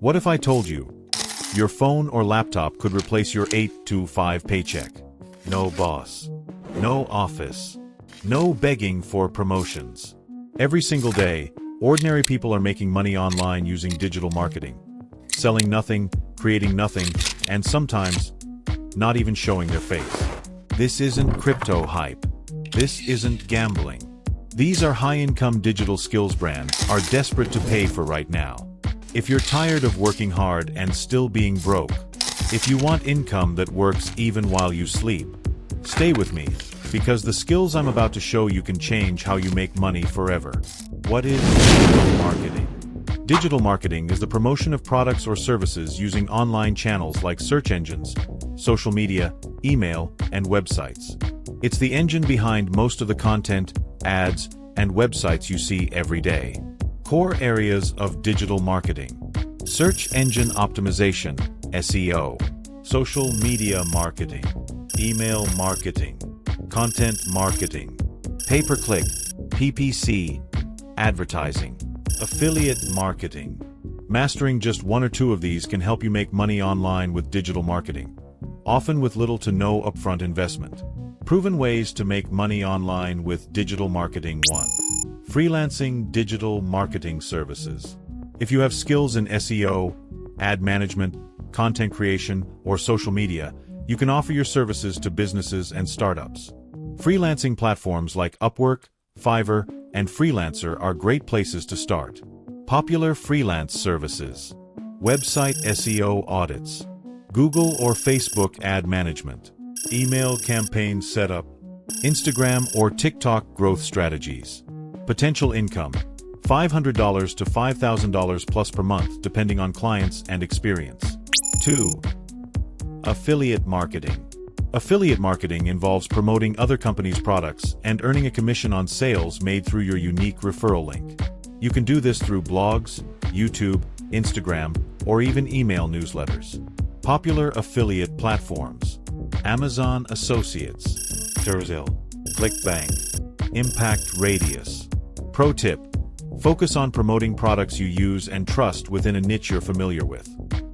What if I told you your phone or laptop could replace your 8 to 5 paycheck? No boss, no office, no begging for promotions. Every single day, ordinary people are making money online using digital marketing, selling nothing, creating nothing, and sometimes not even showing their face. This isn't crypto hype. This isn't gambling. These are high-income digital skills brands are desperate to pay for right now. If you're tired of working hard and still being broke, if you want income that works even while you sleep, stay with me, because the skills I'm about to show you can change how you make money forever. What is digital marketing? Digital marketing is the promotion of products or services using online channels like search engines, social media, email, and websites. It's the engine behind most of the content, ads, and websites you see every day. Core areas of digital marketing: search engine optimization, SEO, social media marketing, email marketing, content marketing, pay-per-click, PPC, advertising, affiliate marketing. Mastering just one or two of these can help you make money online with digital marketing, often with little to no upfront investment. Proven ways to make money online with digital marketing. 1. Freelancing digital marketing services. If you have skills in SEO, ad management, content creation, or social media, you can offer your services to businesses and startups. Freelancing platforms like Upwork, Fiverr, and Freelancer are great places to start. Popular freelance services: website SEO audits, Google or Facebook ad management, email campaign setup, Instagram or TikTok growth strategies. Potential income: $500 to $5,000 plus per month depending on clients and experience. 2. Affiliate marketing. Affiliate marketing involves promoting other companies' products and earning a commission on sales made through your unique referral link. You can do this through blogs, YouTube, Instagram, or even email newsletters. Popular affiliate platforms: Amazon Associates, Terrazil, ClickBank, Impact Radius. Pro tip: focus on promoting products you use and trust within a niche you're familiar with.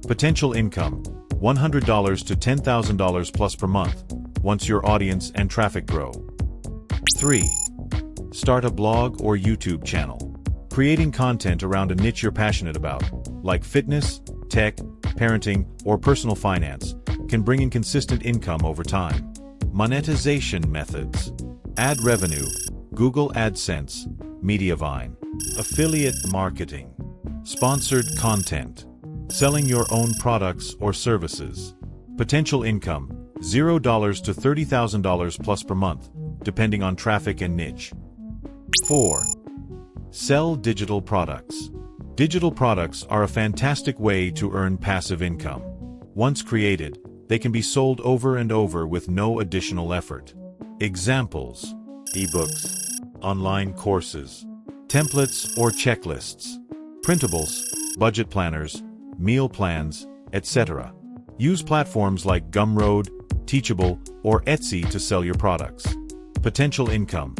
Potential income: $100 to $10,000 plus per month, once your audience and traffic grow. 3. Start a blog or YouTube channel. Creating content around a niche you're passionate about, like fitness, tech, parenting, or personal finance, can bring in consistent income over time. Monetization methods: ad revenue, Google AdSense, Mediavine. Affiliate marketing, sponsored content, selling your own products or services. Potential income: $0 to $30,000 plus per month, depending on traffic and niche. 4. Sell digital products. Digital products are a fantastic way to earn passive income. Once created, they can be sold over and over with no additional effort. Examples: ebooks, online courses, templates or checklists, printables, budget planners, meal plans, etc. Use platforms like Gumroad, Teachable, or Etsy to sell your products. Potential income: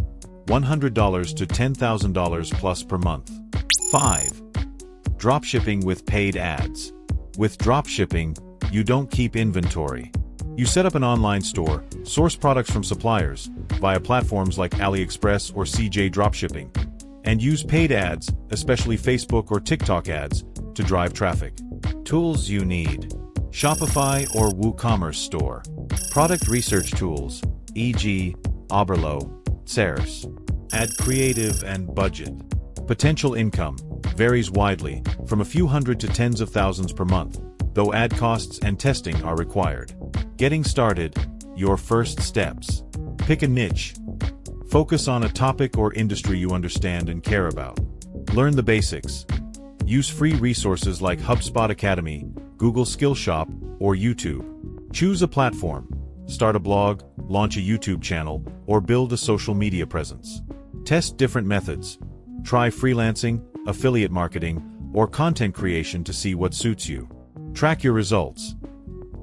$100 to $10,000 plus per month. 5. Dropshipping with paid ads. With dropshipping, you don't keep inventory. You set up an online store, source products from suppliers via platforms like AliExpress or CJ Dropshipping, and use paid ads, especially Facebook or TikTok ads, to drive traffic. Tools you need: Shopify or WooCommerce store. Product research tools, e.g., Oberlo, Ceres. Ad creative and budget. Potential income varies widely, from a few hundred to tens of thousands per month, though ad costs and testing are required. Getting started: your first steps. Pick a niche. Focus on a topic or industry you understand and care about. Learn the basics. Use free resources like HubSpot Academy, Google Skillshop, or YouTube. Choose a platform. Start a blog, launch a YouTube channel, or build a social media presence. Test different methods. Try freelancing, affiliate marketing, or content creation to see what suits you. Track your results.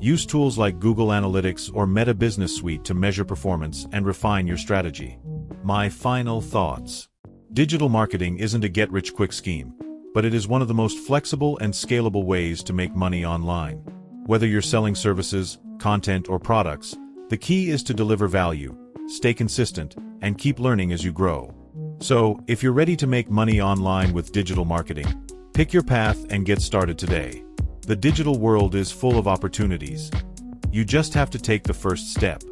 Use tools like Google Analytics or Meta Business Suite to measure performance and refine your strategy. My final thoughts: digital marketing isn't a get-rich-quick scheme. but it is one of the most flexible and scalable ways to make money online. Whether you're selling services, content, or products, the key is to deliver value, stay consistent, and keep learning as you grow. So, if you're ready to make money online with digital marketing, pick your path and get started today. The digital world is full of opportunities. You just have to take the first step.